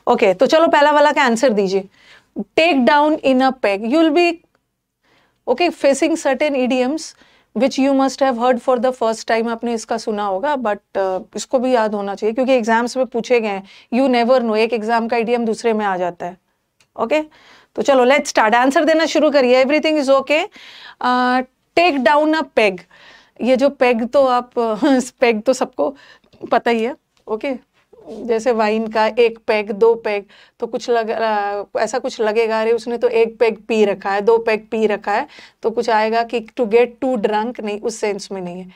Okay तो चलो पहला वाला का आंसर दीजिए. Take down in a peg. You will be okay facing certain idioms which you must have heard for the first time. आपने इसका सुना होगा बट इसको भी याद होना चाहिए क्योंकि एग्जाम्स में पूछे गए हैं. यू नेवर नो, एक एग्जाम का इडियम दूसरे में आ जाता है. ओके तो चलो लेट्स स्टार्ट. आंसर देना शुरू करिए. Everything is okay. Take down a peg. ये जो पेग तो आप पेग तो सबको पता ही है. ओके जैसे वाइन का एक पेग, दो पेग, तो कुछ ऐसा कुछ लगेगा अरे उसने तो एक पेग पी रखा है, दो पेग पी रखा है, तो कुछ आएगा कि टू गेट टू ड्रंक. नहीं, उस सेंस में नहीं है.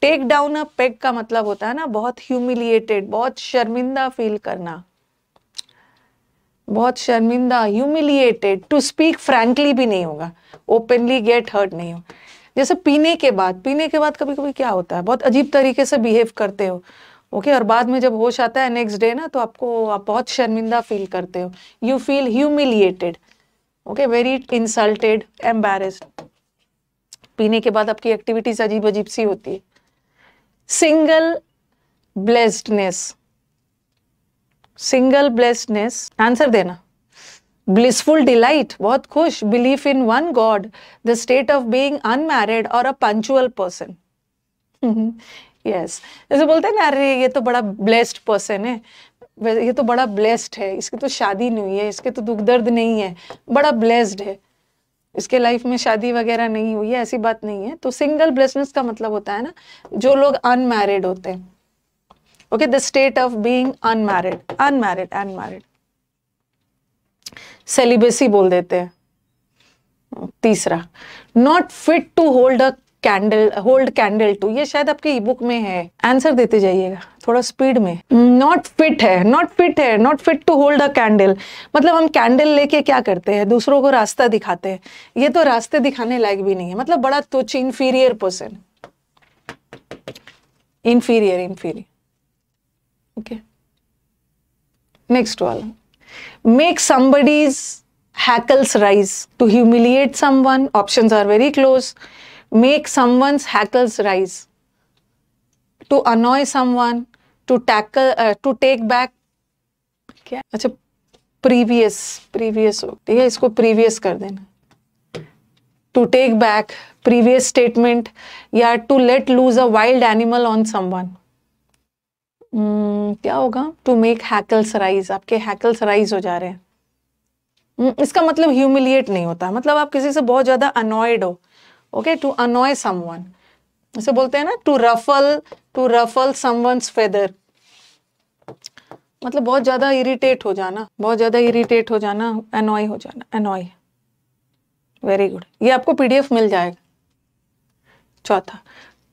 टेक डाउन अ पेग का मतलब होता है ना बहुत ह्यूमिलिएटेड, बहुत शर्मिंदा फील करना, बहुत शर्मिंदा, ह्यूमिलिएटेड. टू स्पीक फ्रैंकली भी नहीं होगा, ओपनली गेट हर्ट नहीं हो. जैसे पीने के बाद कभी कभी क्या होता है बहुत अजीब तरीके से बिहेव करते हो. ओके और बाद में जब होश आता है नेक्स्ट डे ना, तो आप बहुत शर्मिंदा फील करते हो. You feel humiliated. Okay very insulted, embarrassed. पीने के बाद आपकी एक्टिविटीज अजीब अजीब सी होती है. सिंगल ब्लेस्डनेस. सिंगल ब्लेस्डनेस आंसर देना. ब्लिसफुल डिलाइट, बहुत खुश. Belief in one God. The state of being unmarried और अ पंक्चुअल पर्सन. यस जैसे बोलते हैं ना अरे ये तो बड़ा ब्लेस्ड पर्सन है, ये तो बड़ा ब्लेस्ड है, इसकी तो शादी नहीं हुई है, इसके तो दुख दर्द नहीं है, बड़ा ब्लेस्ड है, इसके लाइफ में शादी वगैरह नहीं हुई है, ऐसी बात नहीं है. तो सिंगल ब्लेस्डनेस का मतलब होता है ना जो लोग अनमैरिड होते हैं. Okay the state of being unmarried. Celibacy बोल देते हैं. तीसरा, not fit to hold candle to. ये शायद आपके ई बुक में है. आंसर देते जाइएगा थोड़ा स्पीड में. Not fit to hold a candle मतलब हम कैंडल लेके क्या करते हैं, दूसरों को रास्ता दिखाते हैं. ये तो रास्ते दिखाने लायक भी नहीं है, मतलब बड़ा तुच्छ, inferior person. Inferior. Okay next वाला. Make somebody's hackles rise. To humiliate someone, options are very close. Make someone's hackles rise. To annoy someone, to take back. क्या? अच्छा previous हो, ठीक है, इसको previous कर देना. To take back, previous statement, या to let loose a wild animal on someone. क्या होगा? To make hackles rise. आपके हैकल्स राइज हो जा रहे हैं. इसका मतलब ह्यूमिलिएट नहीं होता, मतलब आप किसी से बहुत ज्यादा अनॉयड हो. ओके टू अनॉय समवन, जैसे बोलते हैं ना टू रफल समवन्स फेदर, मतलब बहुत ज्यादा इरिटेट हो जाना, अनॉय हो जाना, अनॉय. वेरी गुड, ये आपको पीडीएफ मिल जाएगा. चौथा,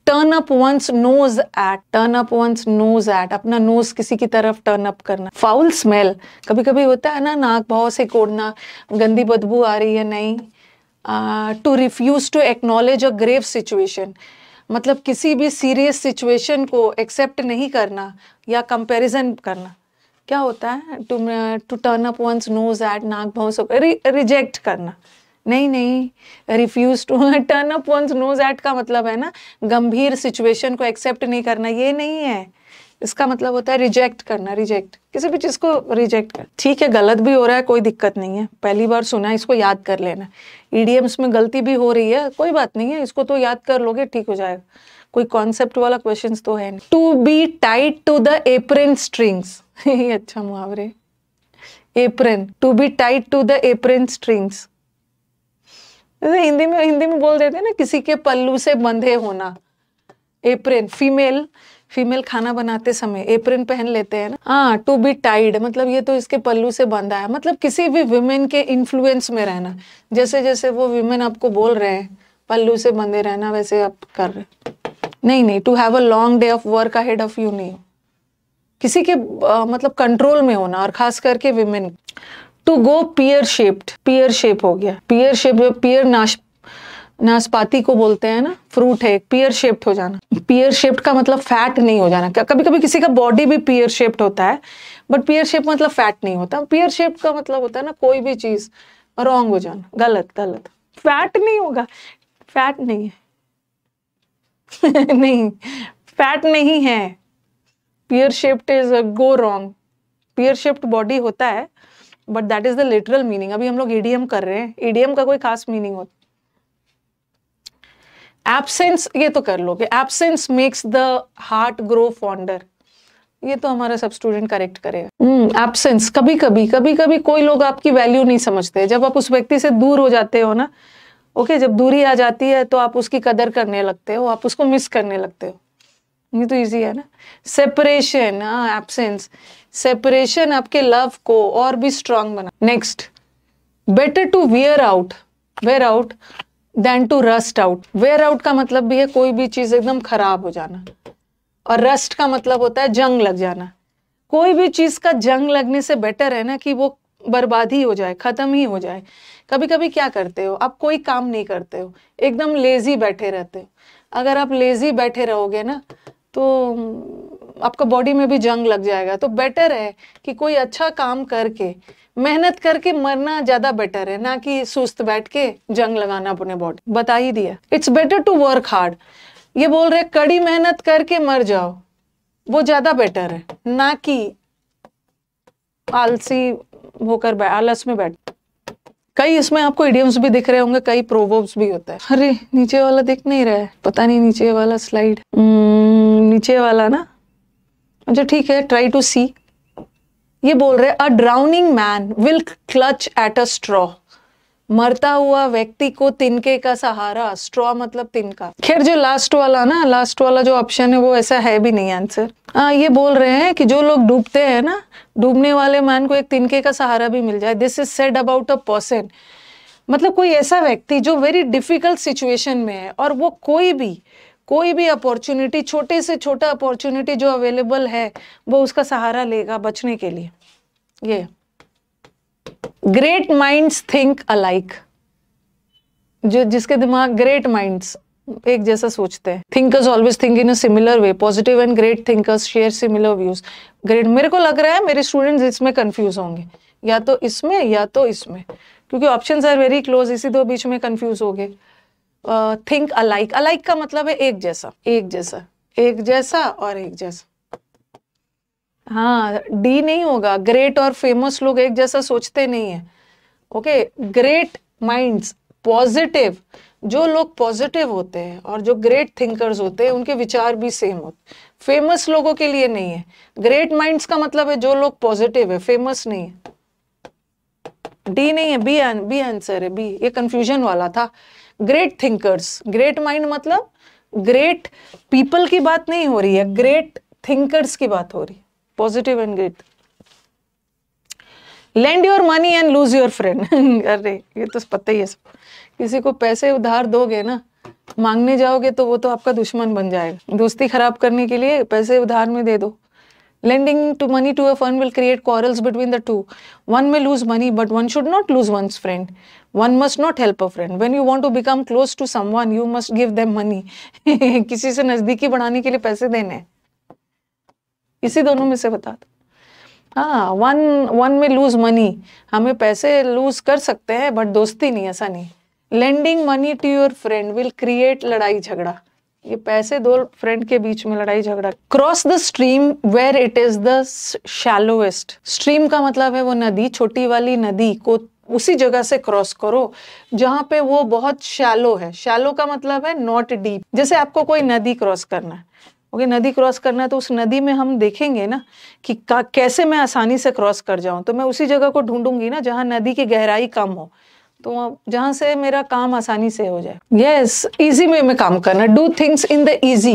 turn up one's nose at. अपना नोज किसी की तरफ टर्न अप करना. फाउल स्मेल, कभी कभी होता है ना नाक भाव से कोड़ना, गंदी बदबू आ रही है, नहीं. To refuse to acknowledge a grave situation, मतलब किसी भी सीरियस सिचुएशन को एक्सेप्ट नहीं करना या कंपैरिजन करना. क्या होता है? To turn up one's nose at, नाक भाव से रिजेक्ट करना. नहीं, refuse to turn up one's nose at का मतलब है ना गंभीर सिचुएशन को एक्सेप्ट नहीं करना, ये नहीं है. इसका मतलब होता है रिजेक्ट करना. किसी भी चीज को रिजेक्ट कर. ठीक है गलत भी हो रहा है, कोई दिक्कत नहीं है, पहली बार सुना है, इसको याद कर लेना. ईडीएम्स में गलती भी हो रही है, कोई बात नहीं है, इसको तो याद कर लोगे, ठीक हो जाएगा. कोई कॉन्सेप्ट वाला क्वेश्चन तो है नहीं. To be tied to the apron strings. अच्छा मुहावरे. Apron, to be tied to the apron strings. Hindi में बोल देते हैं ना किसी के पल्लू से बंधे होना. एप्रन, फीमेल खाना बनाते समय एप्रन पहन लेते हैं ना. हाँ टू बी टाइड मतलब ये तो इसके पल्लू से बंधा है, मतलब किसी भी विमेन के इन्फ्लुएंस में रहना. जैसे जैसे वो विमेन आपको बोल रहे हैं पल्लू से बंधे रहना, वैसे आप कर रहे. नहीं, to have a long day of work ahead of you नहीं. किसी के मतलब कंट्रोल में होना, और खास करके women. To go pear shape हो गया. पियर नाशपाती को बोलते हैं ना, फ्रूट है, पियर शेप्ड हो जाना. पियर शेप्ड का मतलब फैट नहीं हो जाना. कभी कभी किसी का बॉडी भी पियर शेप्ड होता है, बट पियर शेप मतलब फैट नहीं होता. पियर शेप्ड का मतलब होता है ना कोई भी चीज रॉन्ग हो जाना, गलत. फैट नहीं होगा, फैट नहीं है. नहीं, फैट नहीं है. Pear shaped is go wrong. Spear shaped body होता है, but that is the literal meaning. अभी हम लोग ईडीएम कर रहे हैं, ईडीएम का कोई खास मीनिंग होता। एब्सेंस, ये तो कर लोगे, absence makes the heart grow fonder, ये तो हमारा सब स्टूडेंट करेक्ट करेगा। एब्सेंस, कभी कभी कोई लोग आपकी वैल्यू नहीं समझते, जब आप उस व्यक्ति से दूर हो जाते हो ना, ओके, जब दूरी आ जाती है तो आप उसकी कदर करने लगते हो, आप उसको मिस करने लगते हो, ये तो इजी है ना। सेपरेशन, एब्सेंस, सेपरेशन आपके लव को और भी स्ट्रांग बना। Next, better to wear out than to rust out. Wear out का मतलब भी है कोई भी चीज एकदम खराब हो जाना, और रस्ट का मतलब होता है जंग लग जाना। कोई भी चीज का जंग लगने से बेटर है ना कि वो बर्बाद ही हो जाए, खत्म ही हो जाए। कभी कभी क्या करते हो, आप कोई काम नहीं करते हो, एकदम लेजी बैठे रहते हो। अगर आप लेजी बैठे रहोगे ना तो आपका बॉडी में भी जंग लग जाएगा। तो बेटर है कि कोई अच्छा काम करके, मेहनत करके मरना ज्यादा बेटर है, ना कि सुस्त बैठ के जंग लगाना अपने बॉडी। बता ही दिया, it's better to work hard. ये बोल रहे कड़ी मेहनत करके मर जाओ, वो ज्यादा बेटर है, ना कि आलसी होकर आलस में बैठ। कई इसमें आपको इडियम्स भी दिख रहे होंगे, कई प्रोवर्ब्स भी होता है। अरे नीचे वाला दिख नहीं रहा है, पता नहीं नीचे वाला स्लाइड, नीचे वाला ना, अच्छा ठीक है, ट्राई टू सी। ये बोल रहे a drowning man will clutch at a straw. मरता हुआ व्यक्ति को तिनके का सहारा, स्ट्रॉ मतलब तिनका। खैर जो लास्ट वाला ना, लास्ट वाला जो ऑप्शन है वो ऐसा है भी नहीं आंसर। ये बोल रहे हैं कि जो लोग डूबते हैं ना, डूबने वाले मैन को एक तिनके का सहारा भी मिल जाए। This is said about a person, मतलब कोई ऐसा व्यक्ति जो वेरी डिफिकल्ट सिचुएशन में है और वो कोई भी अपॉर्चुनिटी, छोटे से छोटा अपॉर्चुनिटी जो अवेलेबल है वो उसका सहारा लेगा बचने के लिए। ये ग्रेट माइंड्स थिंक अलाइक, जो जिसके दिमाग, ग्रेट माइंड्स एक जैसा सोचते हैं। Thinkers always think in a similar way, positive and great thinkers share similar views. Great, मेरे को लग रहा है मेरे स्टूडेंट्स इसमें कंफ्यूज होंगे, या तो इसमें या तो इसमें, क्योंकि ऑप्शंस आर वेरी क्लोज, इसी दो बीच में कंफ्यूज हो गए। थिंक अलाइक, अलाइक का मतलब है एक जैसा, एक जैसा, एक जैसा और एक जैसा। हाँ, डी नहीं होगा। ग्रेट और फेमस लोग एक जैसा सोचते नहीं है। ओके, ग्रेट माइंड्स, पॉजिटिव, जो लोग पॉजिटिव होते हैं और जो ग्रेट थिंकर्स होते हैं उनके विचार भी सेम होते। फेमस लोगों के लिए नहीं है। ग्रेट माइंड्स का मतलब है जो लोग पॉजिटिव है, फेमस नहीं है। डी नहीं है, बी आंसर है, बी। ये कंफ्यूजन वाला था। ग्रेट थिंकर्स, ग्रेट माइंड मतलब ग्रेट पीपल की बात नहीं हो रही है, ग्रेट थिंकर्स की बात हो रही है, positive and great. Lend your money and lose your friend. अरे ये तो पता ही है सब। किसी को पैसे उधार दोगे ना, मांगने जाओगे तो वो तो आपका दुश्मन बन जाएगा। दोस्ती खराब करने के लिए पैसे उधार में दे दो। Lending to money to a friend will create quarrels between the two. One may lose money, but one should not lose one's friend. One must not help a friend. When you want to become close to someone, you must give them money. किसी से नजदीकी बढ़ाने के लिए पैसे देने हैं। इसी दोनों में से बता दो। हाँ, वन में लूज मनी, हमें पैसे लूज कर सकते हैं बट दोस्ती नहीं, ऐसा नहीं। Lending money to your friend will create लड़ाई झगड़ा। ये पैसे दो फ्रेंड के बीच में लड़ाई झगड़ा। Cross the stream where it is the shallowest. Stream का मतलब है वो नदी, छोटी वाली नदी को उसी जगह से क्रॉस करो जहां पे वो बहुत शैलो है। शैलो का मतलब है नॉट डीप। जैसे आपको कोई नदी क्रॉस करना है, ओके, नदी क्रॉस करना है तो उस नदी में हम देखेंगे ना कि कैसे मैं आसानी से क्रॉस कर जाऊं, तो मैं उसी जगह को ढूंढूंगी ना जहां नदी की गहराई कम हो, तो जहां से मेरा काम आसानी से हो जाए। यस, इजी वे में काम करना, do things in the easy.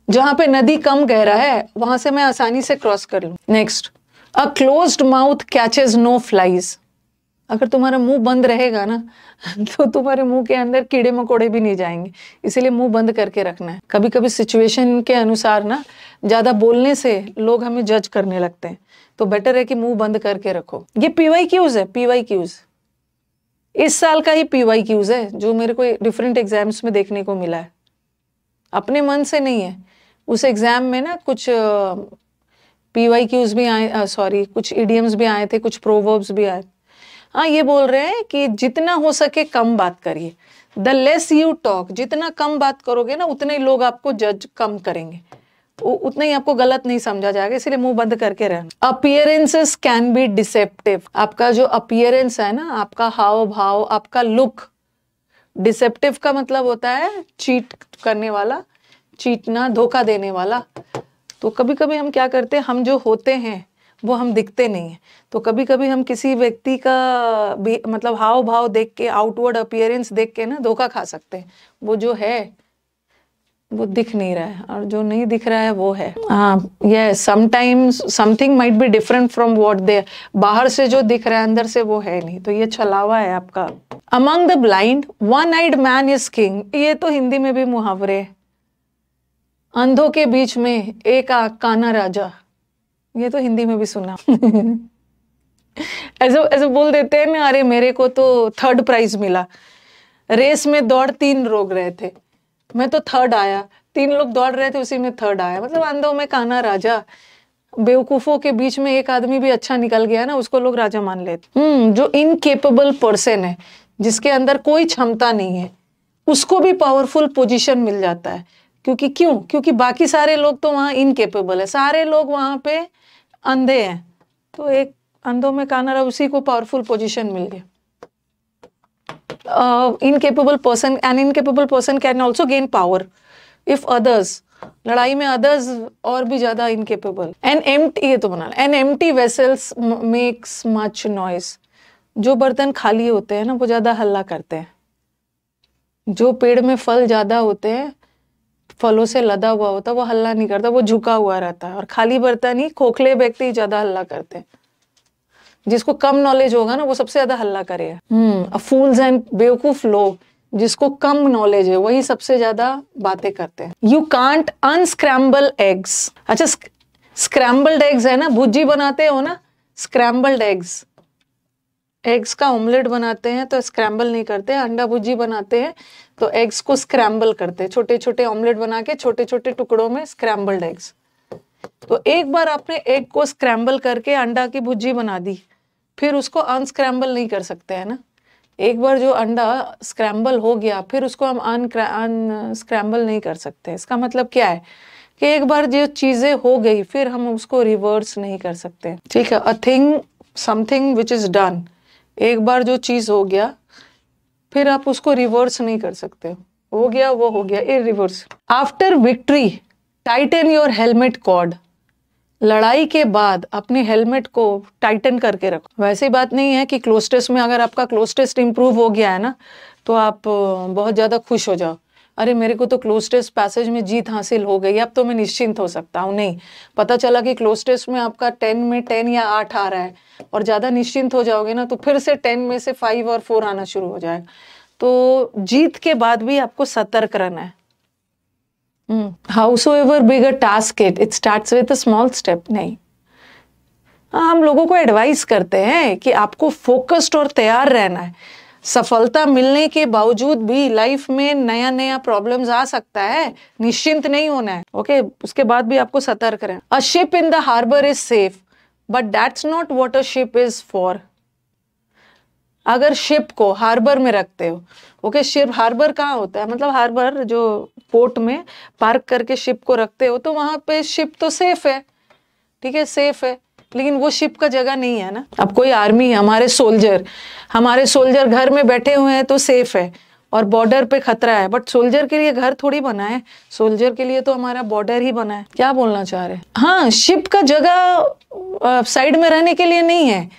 जहां पे नदी कम गहरा है वहां से मैं आसानी से क्रॉस कर लूं। Next, a closed mouth catches no flies. अगर तुम्हारा मुंह बंद रहेगा ना तो तुम्हारे मुंह के अंदर कीड़े मकोड़े भी नहीं जाएंगे, इसीलिए मुंह बंद करके रखना है। कभी कभी सिचुएशन के अनुसार ना ज्यादा बोलने से लोग हमें जज करने लगते हैं, तो बेटर है कि मुंह बंद करके रखो। ये PYQs है, PYQs इस साल का ही PYQs है जो मेरे को डिफरेंट एग्जाम्स में देखने को मिला है, अपने मन से नहीं है। उस एग्जाम में ना कुछ PYQs भी आए, सॉरी कुछ इडियम्स भी आए थे, कुछ प्रोवर्ब्स भी आए। हाँ, ये बोल रहे हैं कि जितना हो सके कम बात करिए। द लेस यू टॉक, जितना कम बात करोगे ना उतने ही लोग आपको जज कम करेंगे। उतना ही आपको गलत नहीं समझा जाएगा, इसलिए मुंह बंद करके रहना। Appearances can be deceptive. आपका जो अपीयरेंस है ना, आपका हाव भाव, आपका लुक, डिसेप्टिव का मतलब होता है चीट करने वाला, चीटना, धोखा देने वाला। तो कभी कभी हम क्या करते हैं, हम जो होते हैं वो हम दिखते नहीं है। तो कभी कभी हम किसी व्यक्ति का मतलब हाव भाव देख के, आउटवर्ड अपीयरेंस देख के ना धोखा खा सकते हैं। वो जो है वो दिख नहीं रहा है, और जो नहीं दिख रहा है वो है। Yes, sometimes something might be different from what they, बाहर से जो दिख रहा है अंदर से वो है नहीं। तो ये छलावा है आपका। Among the blind one eyed man is king. ये तो हिंदी में भी मुहावरे। अंधों के बीच में एक काना राजा, ये तो हिंदी में भी सुना। ऐसे ऐसे बोल देते हैं ना, अरे मेरे को तो 3rd प्राइज मिला, रेस में दौड़ 3 लोग रहे थे, मैं तो 3rd आया, 3 लोग दौड़ रहे थे उसी में 3rd आया। मतलब अंधों में काना राजा, बेवकूफों के बीच में एक आदमी भी अच्छा निकल गया ना, उसको लोग राजा मान लेते। जो इनकेपेबल पर्सन है, जिसके अंदर कोई क्षमता नहीं है, उसको भी पावरफुल पोजीशन मिल जाता है। क्योंकि बाकी सारे लोग तो वहां इनकेपेबल है, सारे लोग वहां पे अंधे हैं। तो एक अंधों में काना राजा, उसी को पावरफुल पोजीशन मिल गया। Incapable person, an incapable person can also gain power if others, लड़ाई में others और भी ज्यादा incapable। An empty, ये तो बना, an empty vessels makes much noise। जो बर्तन खाली होते हैं ना वो ज्यादा हल्ला करते हैं। जो पेड़ में फल ज्यादा होते हैं, फलों से लदा हुआ होता है, वो हल्ला नहीं करता, वो झुका हुआ रहता है। और खाली बर्तन ही, खोखले व्यक्ति ज्यादा हल्ला करते हैं। जिसको कम नॉलेज होगा ना वो सबसे ज्यादा हल्ला करेगा। फूल्स एंड बेवकूफ लोग, जिसको कम नॉलेज है वही सबसे ज्यादा बातें करते हैं। You can't unscramble eggs. अच्छा, स्क्रैम्बल्ड एग्स है ना, भुर्जी बनाते हो ना, स्क्रैम्बल्ड एग्स, एग्स का ऑमलेट बनाते हैं तो स्क्रैम्बल नहीं करते, अंडा भुर्जी बनाते हैं तो एग्स को स्क्रैम्बल करते हैं, छोटे छोटे ऑमलेट बना के छोटे छोटे टुकड़ों में, स्क्रैम्बल्ड एग्स। तो एक बार आपने एग को स्क्रैम्बल करके अंडा की भुर्जी बना दी, फिर उसको अनस्क्रैम्बल नहीं कर सकते हैं ना। एक बार जो अंडा स्क्रैम्बल हो गया, फिर उसको हम अनस्क्रैम्बल नहीं कर सकते। इसका मतलब क्या है कि एक बार जो चीजें हो गई फिर हम उसको रिवर्स नहीं कर सकते। ठीक है, a thing, something which is done, एक बार जो चीज हो गया फिर आप उसको रिवर्स नहीं कर सकते। हो गया वो हो गया, इरिवर्स। After victory tighten your helmet cord. लड़ाई के बाद अपने हेलमेट को टाइटन करके रखो। वैसी बात नहीं है कि क्लोज टेस्ट में अगर आपका क्लोज टेस्ट इंप्रूव हो गया है ना तो आप बहुत ज़्यादा खुश हो जाओ, अरे मेरे को तो क्लोज टेस्ट पैसेज में जीत हासिल हो गई, अब तो मैं निश्चिंत हो सकता हूँ। नहीं, पता चला कि क्लोज टेस्ट में आपका 10 में 10 या 8 आ रहा है और ज़्यादा निश्चिंत हो जाओगे ना तो फिर से 10 में से 5 और 4 आना शुरू हो जाएगा। तो जीत के बाद भी आपको सतर्क रहना है। Howsoever big a task it starts with a small step। नहीं, हम लोगों को एडवाइस करते हैं कि आपको फोकस्ड और तैयार रहना है। सफलता मिलने के बावजूद भी लाइफ में नया नया प्रॉब्लम्स आ सकता है, निश्चिंत नहीं होना है। ओके, उसके बाद भी आपको सतर्क रहना। A ship in the harbour is safe but that's not what a ship is for. अगर शिप को हार्बर में रखते हो, ओके, शिप हार्बर कहाँ होता है, मतलब हार्बर जो पोर्ट में पार्क करके शिप को रखते हो तो वहां पे शिप तो सेफ है, ठीक है, सेफ है, लेकिन वो शिप का जगह नहीं है ना। अब कोई आर्मी, हमारे सोल्जर घर में बैठे हुए हैं तो सेफ है और बॉर्डर पे खतरा है, बट सोल्जर के लिए घर थोड़ी बना है, सोल्जर के लिए तो हमारा बॉर्डर ही बना है। क्या बोलना चाह रहे हैं? हाँ, शिप का जगह साइड में रहने के लिए नहीं है,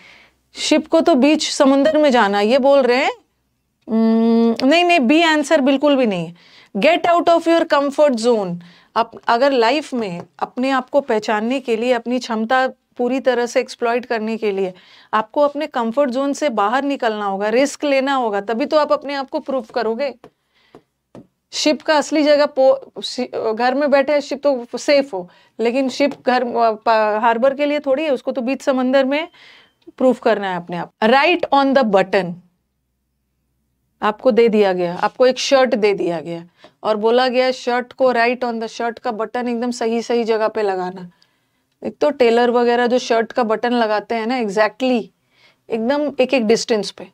शिप को तो बीच समुद्र में जाना, ये बोल रहे हैं। नहीं, बी आंसर बिल्कुल भी नहीं है। Get out of your comfort zone. अगर लाइफ में अपने आप को पहचानने के लिए, अपनी क्षमता पूरी तरह से एक्सप्लॉइट करने के लिए आपको अपने कंफर्ट जोन से बाहर निकलना होगा, रिस्क लेना होगा, तभी तो आप अपने आप को प्रूव करोगे। शिप का असली जगह घर में बैठे शिप तो सेफ हो, लेकिन शिप घर हार्बर के लिए थोड़ी है, उसको तो बीच समंदर में प्रूव करना है अपने आप। राइट ऑन द बटन, आपको दे दिया गया, आपको एक शर्ट दे दिया गया और बोला गया शर्ट को राइट ऑन द, शर्ट का बटन एकदम सही सही जगह पे लगाना। एक तो टेलर वगैरह जो शर्ट का बटन लगाते हैं ना, एग्जैक्टली एकदम एक एक डिस्टेंस पे,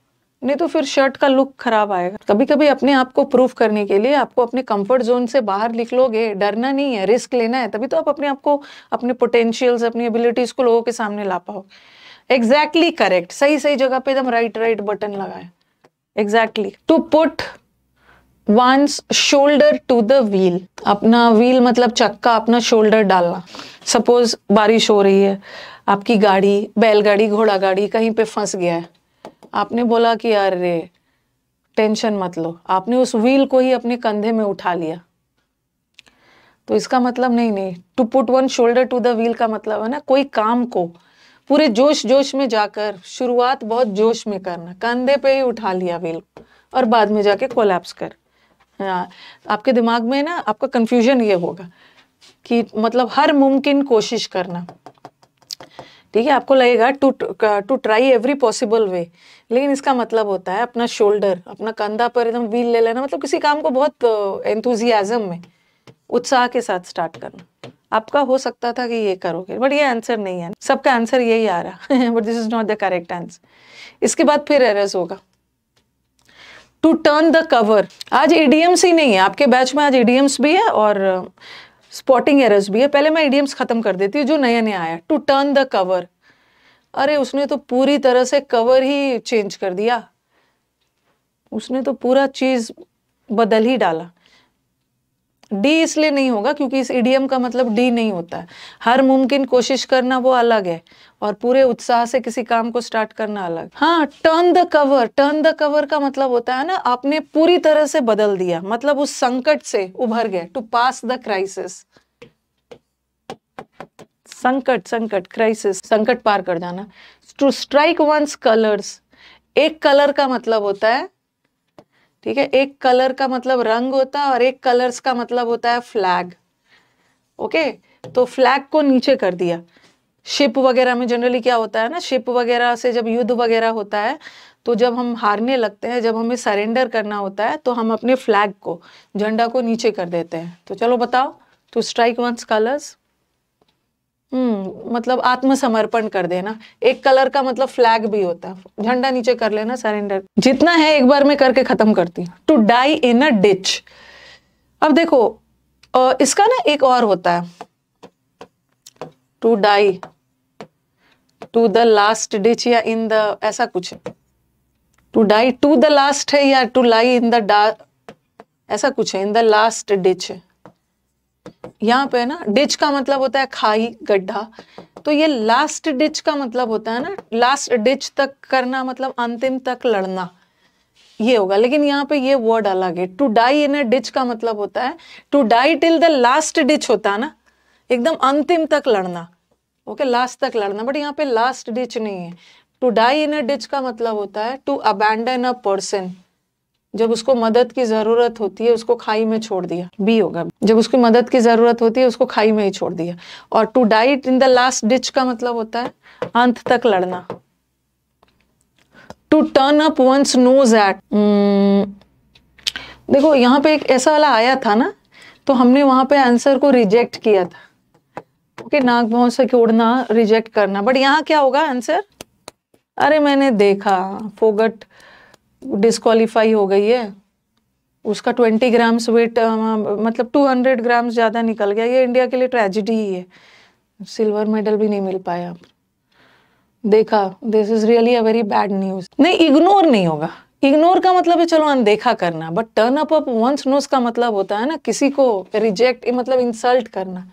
नहीं तो फिर शर्ट का लुक खराब आएगा। कभी कभी अपने आप को प्रूव करने के लिए आपको अपने कंफर्ट जोन से बाहर निकलोगे, डरना नहीं है, रिस्क लेना है, तभी तो आप अपने आप को, अपने पोटेंशियल्स, अपनी एबिलिटीज को लोगों के सामने ला पाओ। एग्जैक्टली करेक्ट, सही सही जगह पे एकदम राइट बटन लगाए। Exactly. To put one's shoulder to the wheel, अपना व्हील मतलब चक्का, अपना शोल्डर डालना। सपोज बारिश हो रही है, आपकी गाड़ी, बैलगाड़ी, घोड़ा गाड़ी कहीं पे फंस गया है, आपने बोला कि अरे टेंशन मत लो, आपने उस व्हील को ही अपने कंधे में उठा लिया, तो इसका मतलब नहीं, to put one shoulder to the wheel का मतलब है ना कोई काम को पूरे जोश में जाकर, शुरुआत बहुत जोश में करना, कंधे पे ही उठा लिया व्हील और बाद में जाके कोलैप्स कर। आपके दिमाग में ना आपका कंफ्यूजन ये होगा कि मतलब हर मुमकिन कोशिश करना, ठीक है, आपको लगेगा to try every possible way, लेकिन इसका मतलब होता है अपना शोल्डर, अपना कंधा पर एकदम व्हील ले लेना, मतलब किसी काम को बहुत एंथुजियाज्म में, उत्साह के साथ स्टार्ट करना। आपका हो सकता था कि ये करोगे, बट ये आंसर नहीं है, सबका आंसर यही आ रहा है, but this is not the correct answer. इसके बाद फिर एरर्स होगा। टू टर्न द कवर, आज इडियम्स ही नहीं है आपके बैच में, आज इडियम्स भी है और स्पॉटिंग एरर्स भी है। पहले मैं इडियम्स खत्म कर देती हूँ जो नया नया आया। टू टर्न द कवर, अरे उसने तो पूरी तरह से कवर ही चेंज कर दिया, उसने तो पूरा चीज बदल ही डाला। डी इसलिए नहीं होगा क्योंकि इस इडियम का मतलब डी नहीं होता है। हर मुमकिन कोशिश करना वो अलग है और पूरे उत्साह से किसी काम को स्टार्ट करना अलग। हाँ, turn the cover, turn the cover का मतलब होता है ना आपने पूरी तरह से बदल दिया, मतलब उस संकट से उभर गए। टू पास द क्राइसिस, संकट क्राइसिस, संकट पार कर जाना। टू स्ट्राइक वंस कलर्स, एक कलर का मतलब होता है, ठीक है, एक कलर का मतलब रंग होता है और एक कलर्स का मतलब होता है फ्लैग। ओके, तो फ्लैग को नीचे कर दिया। शिप वगैरह में जनरली क्या होता है ना, शिप वगैरह से जब युद्ध वगैरह होता है तो जब हम हारने लगते हैं, जब हमें सरेंडर करना होता है तो हम अपने फ्लैग को, झंडा को नीचे कर देते हैं। तो चलो बताओ, टू स्ट्राइक वंस कलर्स, मतलब आत्मसमर्पण कर देना। एक कलर का मतलब फ्लैग भी होता है, झंडा नीचे कर लेना, सरेंडर। जितना है एक बार में करके खत्म करती हूँ। To die in a ditch, अब देखो इसका ना एक और होता है, to die to the last ditch या इन द, ऐसा कुछ है। To die to the last है या टू लाई इन द, ऐसा कुछ है, इन द लास्ट डिच है। यहाँ पे ना डिच का मतलब होता है खाई, गड्ढा, तो ये लास्ट डिच का मतलब होता है ना लास्ट डिच तक करना, मतलब अंतिम तक लड़ना, ये होगा। लेकिन यहाँ पे ये वर्ड अलग है। To die in a ditch का मतलब होता है to die till the last ditch होता है ना, एकदम अंतिम तक लड़ना, ओके, लास्ट तक लड़ना, बट यहाँ पे लास्ट डिच नहीं है। To die in a ditch का मतलब होता है टू अबैंडन अ पर्सन, जब उसको मदद की जरूरत होती है उसको खाई में छोड़ दिया, बी होगा, जब उसकी मदद की जरूरत होती है उसको खाई में ही छोड़ दिया। और to die in the last ditch का मतलब होता है अंत तक लड़ना। To turn up one's nose at, देखो यहाँ पे एक ऐसा वाला आया था ना, तो हमने वहां पे आंसर को रिजेक्ट किया था, ओके, नाक भौं से उड़ना, रिजेक्ट करना, बट यहाँ क्या होगा आंसर, अरे मैंने देखा, फोगट डिस्क्वालीफाई हो गई है, उसका 20 ग्राम्स वेट, मतलब 200 ग्राम्स ज्यादा निकल गया, ये इंडिया के लिए ट्रेजिडी ही है, सिल्वर मेडल भी नहीं मिल पाया। देखा, this is really a very bad news. नहीं, इग्नोर नहीं होगा, इग्नोर का मतलब है चलो अनदेखा करना, but turn up one's knows का मतलब होता है ना किसी को रिजेक्ट, मतलब इंसल्ट करना,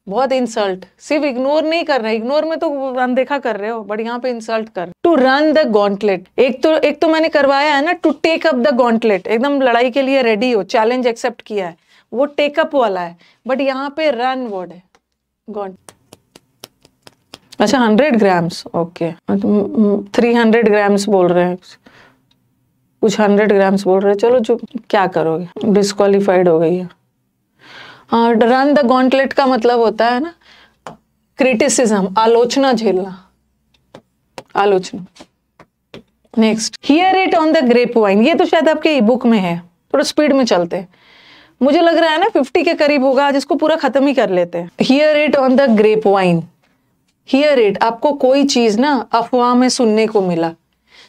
बहुत इंसल्ट। सिर्फ इग्नोर नहीं करना, इग्नोर में तो अनदेखा कर रहे हो, बट यहाँ पे इंसल्ट कर। टू रन द गॉन्टलेट, एक तो मैंने करवाया है ना, to take up the gauntlet, एकदम लड़ाई के लिए रेडी हो, चैलेंज एक्सेप्ट किया है, वो टेकअप वाला है, बट यहाँ पे रन वर्ड है, गॉन्ट। अच्छा 100 ग्राम्स, ओके, 300 ग्राम्स बोल रहे हैं, कुछ 100 ग्राम्स बोल रहे हैं, चलो जो क्या करोगे, डिस्क्वालीफाइड हो गई है। रन द गॉन्टलेट का मतलब होता है ना क्रिटिसिज्म, आलोचना झेलना, आलोचना। Next, hear it on the grapevine, ये तो शायद आपके ई बुक में है, थोड़ा स्पीड में चलते हैं, मुझे लग रहा है ना 50 के करीब होगा, आज इसको पूरा खत्म ही कर लेते हैं। Hear it on the grapevine, hear it, आपको कोई चीज ना अफवाह में सुनने को मिला,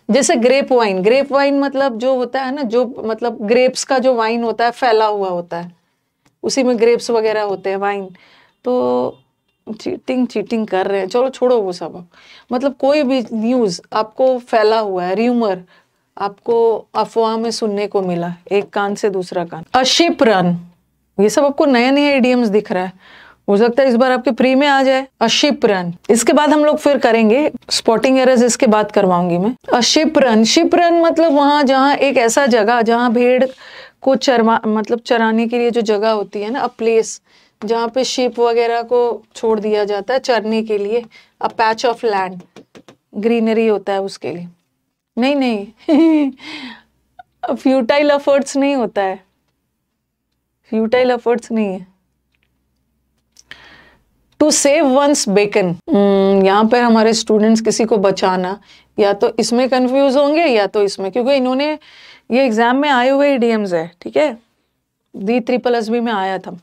जैसे ग्रेप वाइन मतलब जो होता है ना, जो मतलब ग्रेप्स का जो वाइन होता है फैला हुआ होता है, उसी में ग्रेप्स वगैरह होते हैं, वाइन। तो चीटिंग कर रहे हैं, चलो छोड़ो वो सब। मतलब कोई भी न्यूज़ आपको फैला हुआ है, र्यूमर आपको अफवाह में सुनने को मिला, एक कान से दूसरा कान। अ शिप रन, ये सब आपको नया नया इडियम्स दिख रहा है, हो सकता है इस बार आपके प्री में आ जाए। अ शिप रन, इसके बाद हम लोग फिर करेंगे स्पॉटिंग एरर्स, इसके बाद करवाऊंगी मैं। अ शिप रन मतलब वहां जहां एक ऐसा जगह जहां भेड़ को मतलब चराने के लिए जो जगह होती है ना, अ प्लेस जहाँ पे शिप वगैरह को छोड़ दिया जाता है चरने के लिए। A patch of land, greenery होता है उसके लिए। नहीं फ्यूटाइल एफर्ट्स नहीं होता है, फ्यूटाइल एफर्ट्स नहीं है। टू सेव वंस बेकन, यहाँ पर हमारे स्टूडेंट्स किसी को बचाना, या तो इसमें कंफ्यूज होंगे या तो इसमें, क्योंकि इन्होंने ये एग्जाम में आए हुए इडियम्स है, ठीक है, D3+B में आया था,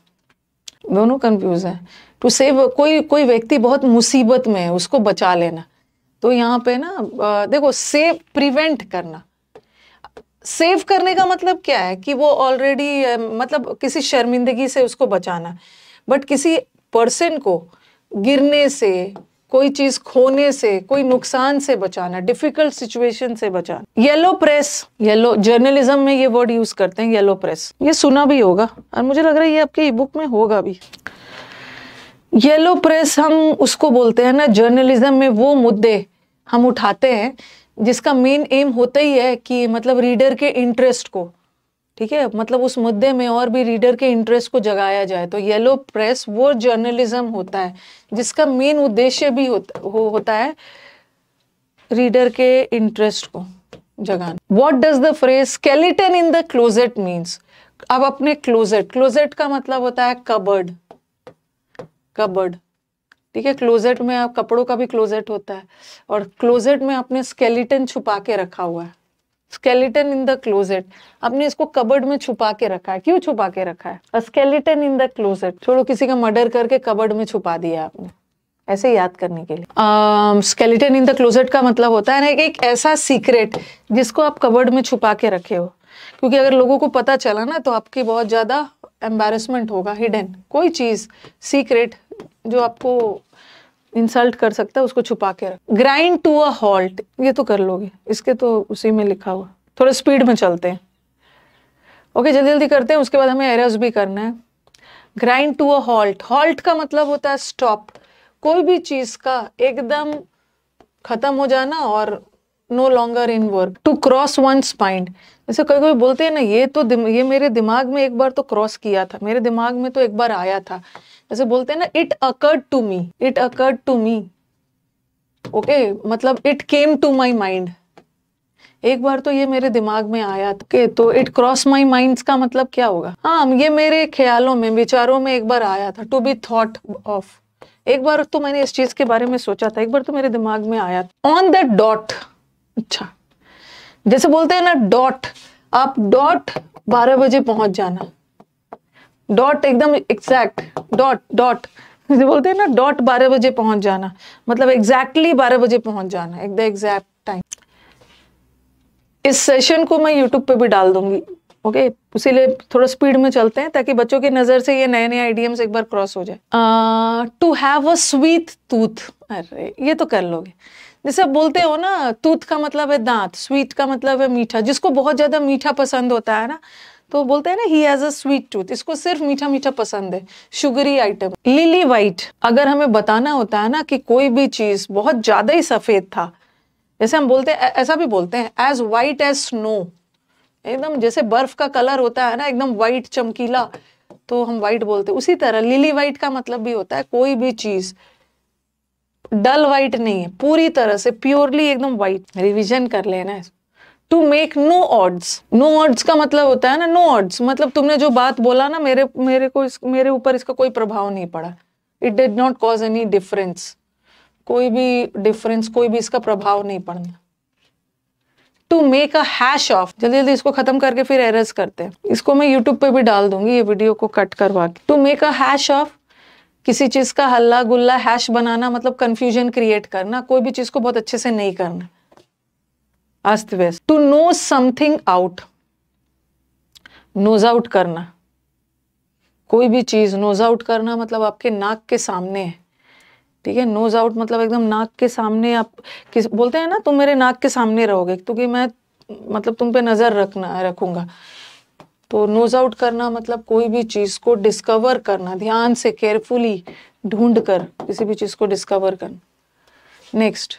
दोनों कंफ्यूज है। टू सेव, कोई व्यक्ति बहुत मुसीबत में है, उसको बचा लेना। तो यहाँ पे ना देखो, सेव प्रिवेंट करना, सेव करने का मतलब क्या है कि वो ऑलरेडी मतलब किसी शर्मिंदगी से उसको बचाना, बट किसी पर्सन को गिरने से, कोई चीज खोने से, कोई नुकसान से बचाना, डिफिकल्ट सिचुएशन से बचाना। येलो प्रेस, येलो जर्नलिज्म में ये वर्ड यूज करते हैं, येलो प्रेस, ये सुना भी होगा और मुझे लग रहा है ये आपके ई बुक में होगा भी। येलो प्रेस हम उसको बोलते हैं ना, जर्नलिज्म में वो मुद्दे हम उठाते हैं जिसका मेन एम होता ही है कि मतलब रीडर के इंटरेस्ट को, ठीक है, मतलब उस मुद्दे में और भी रीडर के इंटरेस्ट को जगाया जाए। तो येलो प्रेस वो जर्नलिज्म होता है जिसका मेन उद्देश्य भी होता है रीडर के इंटरेस्ट को जगाना। What does the phrase skeleton in the closet means? अब अपने क्लोजेट का मतलब होता है कबर्ड, ठीक है, क्लोजेट में आप कपड़ों का भी क्लोजेट होता है, और क्लोजेट में आपने स्केलेटन छुपा के रखा हुआ है, स्केलेटन इन द क्लोजेट, आपने इसको कबर्ड में छुपा के रखा है। क्यों छुपा के रखा है? A skeleton in the closet, छोड़ो किसी का मर्डर करके कबर्ड में छुपा दिया आपने, ऐसे याद करने के लिए। स्केलेटन इन द क्लोजेट का मतलब होता है ना एक ऐसा सीक्रेट जिसको आप कबर्ड में छुपा के रखे हो, क्योंकि अगर लोगों को पता चला ना तो आपकी बहुत ज्यादा एम्बैरेसमेंट होगा। हिडन कोई चीज, सीक्रेट जो आपको इंसल्ट कर सकता है, उसको छुपा के रख। ग्राइंड टू अ हॉल्ट, ये तो कर लोगे, इसके तो उसी में लिखा हुआ। थोड़ा स्पीड में चलते हैं, ओके, जल्दी जल्दी करते हैं, उसके बाद हमें एरर्स भी करना है। Grind to a halt, halt का मतलब होता है स्टॉप, कोई भी चीज का एकदम खत्म हो जाना और no longer in work. To cross one's mind, जैसे कोई कोई बोलते हैं ना, ये मेरे दिमाग में एक बार तो क्रॉस किया था, मेरे दिमाग में तो एक बार आया था, जैसे बोलते हैं ना it occurred to me, okay, मतलब it came to my mind, एक बार तो ये मेरे दिमाग में आया था। okay, तो इट क्रॉस माई माइंड का मतलब क्या होगा? हाँ, ये मेरे ख्यालों में, विचारों में एक बार आया था। टू बी थॉट ऑफ, एक बार तो मैंने इस चीज के बारे में सोचा था, एक बार तो मेरे दिमाग में आया था। ऑन द डॉट, अच्छा, जैसे बोलते हैं ना डॉट, आप डॉट 12 बजे पहुंच जाना, डॉट एकदम एग्जैक्ट, डॉट जैसे बोलते हैं ना डॉट 12 बजे पहुंच जाना, मतलब एग्जैक्टली 12 बजे पहुंच जाना, एक द एग्जैक्ट टाइम। इस सेशन को मैं यूट्यूब पे भी डाल दूंगी, ओके, इसीलिए थोड़ा स्पीड में चलते हैं ताकि बच्चों की नजर से ये नए नए आइडियम्स एक बार क्रॉस हो जाए। To have a sweet tooth, अरे ये तो कर लोगे। जैसे आप बोलते हो ना, टूथ का मतलब है दांत, स्वीट का मतलब है मीठा, जिसको बहुत ज्यादा मीठा पसंद होता है ना, तो बोलते हैं ना he has a sweet tooth, इसको सिर्फ मीठा मीठा पसंद है, शुगरी आइटम। लिली वाइट, अगर हमें बताना होता है ना कि कोई भी चीज बहुत ज्यादा ही सफेद था, जैसे हम बोलते हैं, ऐसा भी बोलते हैं, एज वाइट एज स्नो, एकदम जैसे बर्फ का कलर होता है ना, एकदम वाइट चमकीला, तो हम वाइट बोलते हैं। उसी तरह लिली वाइट का मतलब भी होता है कोई भी चीज डल वाइट नहीं है, पूरी तरह से प्योरली एकदम वाइट। रिवीजन कर लेना है। To make no odds, no odds का मतलब होता है ना, नो ऑड्स मतलब तुमने जो बात बोला ना, मेरे ऊपर इसका कोई प्रभाव नहीं पड़ा, it did not cause any difference, कोई भी इसका प्रभाव नहीं पड़ना। To make a hash off, जल्दी जल्दी इसको खत्म करके फिर एरर्स करते हैं, इसको मैं यूट्यूब पे भी डाल दूंगी ये वीडियो को कट करवा के। To make a hash off, किसी चीज का हल्ला गुल्ला, हैश बनाना मतलब कंफ्यूजन क्रिएट करना, कोई भी चीज को बहुत अच्छे से नहीं करना। अस्त व्यस्त। To know something out, nose out करना, कोई भी चीज नोज आउट करना मतलब आपके नाक के सामने है, ठीक है। नोज आउट मतलब एकदम नाक के सामने, आप किस बोलते हैं ना, तुम मेरे नाक के सामने रहोगे क्योंकि मैं मतलब तुम पे नजर रखूंगा। तो नोज आउट करना मतलब कोई भी चीज को डिस्कवर करना, ध्यान से केयरफुली ढूंढ कर किसी भी चीज को डिस्कवर करना। नेक्स्ट,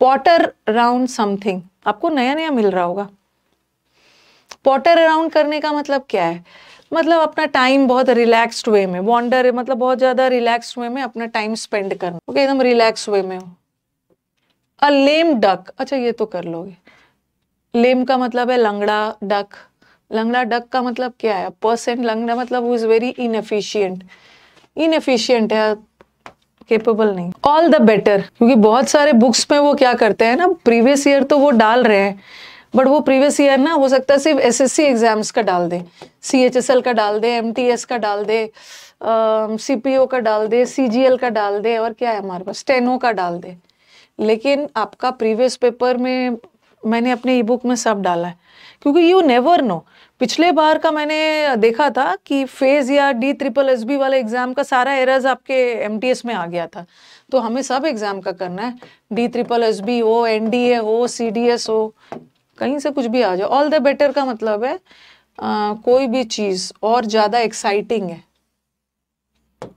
पॉटर अराउंड समथिंग, आपको नया नया मिल रहा होगा। पॉटर अराउंड करने का मतलब क्या है, मतलब अपना टाइम बहुत रिलैक्स्ड वे में, वॉन्डर मतलब बहुत ज्यादा रिलैक्स्ड वे में अपना टाइम स्पेंड करना, ओके, एकदम रिलैक्स वे में हो। अ लेम डक, अच्छा ये तो कर लोगे। लेम का मतलब है लंगड़ा, डक, लंगड़ा डक का मतलब क्या है, पर्सन लंगड़ा मतलब who is very inefficient, inefficient है, केपेबल नहीं। ऑल द बेटर, क्योंकि बहुत सारे बुक्स में वो क्या करते हैं ना, प्रीवियस ईयर तो वो डाल रहे हैं, बट वो प्रीवियस ईयर ना हो सकता है सिर्फ एसएससी एग्जाम्स का डाल दे, सीएचएसएल का डाल दे, एमटीएस का डाल दे, सीपीओ का डाल दे, सीजीएल का डाल दे, और क्या है हमारे पास, स्टेनो का डाल दे। लेकिन आपका प्रीवियस पेपर में मैंने अपने ई बुक में सब डाला है, क्योंकि यू नेवर नो। पिछले बार का मैंने देखा था कि फेज या DSSB वाले एग्जाम का सारा एरर्स आपके एमटीएस में आ गया था, तो हमें सब एग्जाम का करना है, DSSB हो, एनडीए हो, सीडीएस हो, कहीं से कुछ भी आ जाए। ऑल द बेटर का मतलब है कोई भी चीज और ज्यादा एक्साइटिंग है,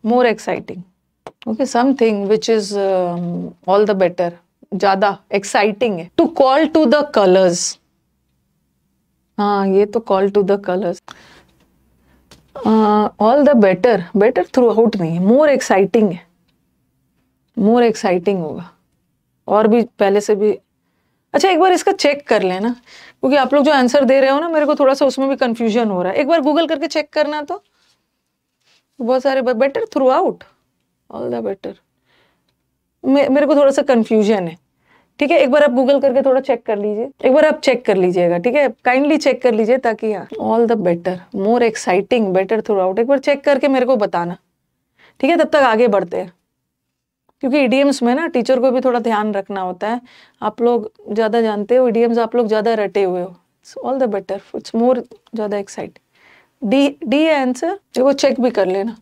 more exciting, okay, something which is all the better, ज्यादा एक्साइटिंग है। To call to the colours, हाँ ये तो call to the colours. All the better, better throughout नहीं है, मोर एक्साइटिंग है, मोर एक्साइटिंग होगा, और भी पहले से भी। अच्छा एक बार इसका चेक कर लेना, क्योंकि आप लोग जो आंसर दे रहे हो ना, मेरे को थोड़ा सा उसमें भी कंफ्यूजन हो रहा है, एक बार गूगल करके चेक करना। तो बहुत सारे better through out, all the better, मेरे को थोड़ा सा कंफ्यूजन है, ठीक है। एक बार आप गूगल करके थोड़ा चेक कर लीजिए, एक बार आप चेक कर लीजिएगा, ठीक है, काइंडली चेक कर लीजिए, ताकि हाँ, all the better, more exciting, better through out, एक बार चेक करके मेरे को बताना, ठीक है। तब तक आगे बढ़ते हैं, क्योंकि इडियम्स में ना टीचर को भी थोड़ा ध्यान रखना होता है, आप लोग ज्यादा जानते हो इडियम्स, आप लोग ज्यादा रटे हुए हो। All the better, it's more, ज्यादा एक्साइटिंग। डी है आंसर, देखो चेक भी कर लेना।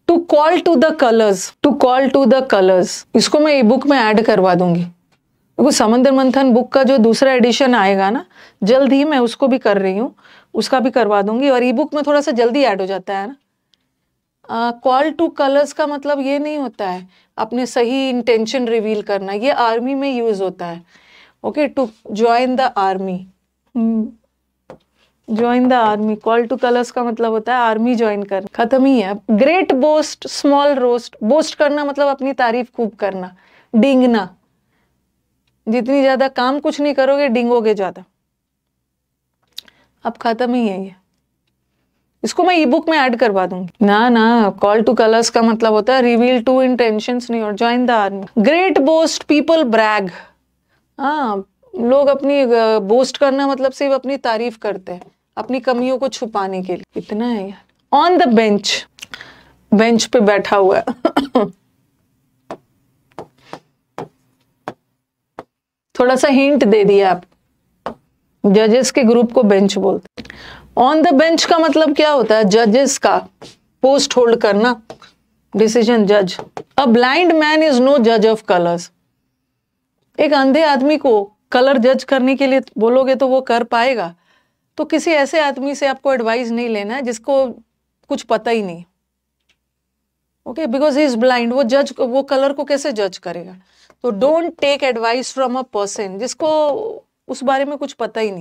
To call to the colours, to call to the colours, इसको मैं ई बुक में ऐड करवा दूंगी, क्योंकि समंदर मंथन बुक का जो दूसरा एडिशन आएगा ना, जल्द ही मैं उसको भी कर रही हूँ, उसका भी करवा दूंगी, और ई बुक में थोड़ा सा जल्दी ऐड हो जाता है ना। कॉल टू कलर्स का मतलब ये नहीं होता है अपने सही इंटेंशन रिवील करना, ये आर्मी में यूज होता है, okay. To join the army, join the army, call to colours का मतलब होता है आर्मी ज्वाइन करना, खत्म ही है। Great boast, small roast, boast करना मतलब अपनी तारीफ खूब करना, डिंगना, जितनी ज्यादा काम कुछ नहीं करोगे डिंगोगे ज्यादा, अब खत्म ही है ये, इसको मैं ई बुक में ऐड करवा दूंगी ना। ना, कॉल टू कलर्स का मतलब होता है रिवील टू इंटेंशंस नहीं, और join the army. Great boast, people brag, हाँ लोग अपनी बोस्ट करना मतलब सिर्फ अपनी तारीफ करते हैं, अपनी कमियों को छुपाने के लिए, इतना है यार। ऑन द बेंच, बेंच पे बैठा हुआ है थोड़ा सा हिंट दे दिया आप, जजेस के ग्रुप को बेंच बोलते। ऑन द बेंच का मतलब क्या होता है, जजेस का पोस्ट होल्ड करना, डिसीजन जज। A blind man is no जज ऑफ कलर्स, एक अंधे आदमी को कलर जज करने के लिए बोलोगे तो वो कर पाएगा, तो किसी ऐसे आदमी से आपको एडवाइस नहीं लेना है जिसको कुछ पता ही नहीं, okay, because he is blind, वो कलर को कैसे जज करेगा। तो don't take advice from a person जिसको उस बारे में कुछ पता ही नहीं।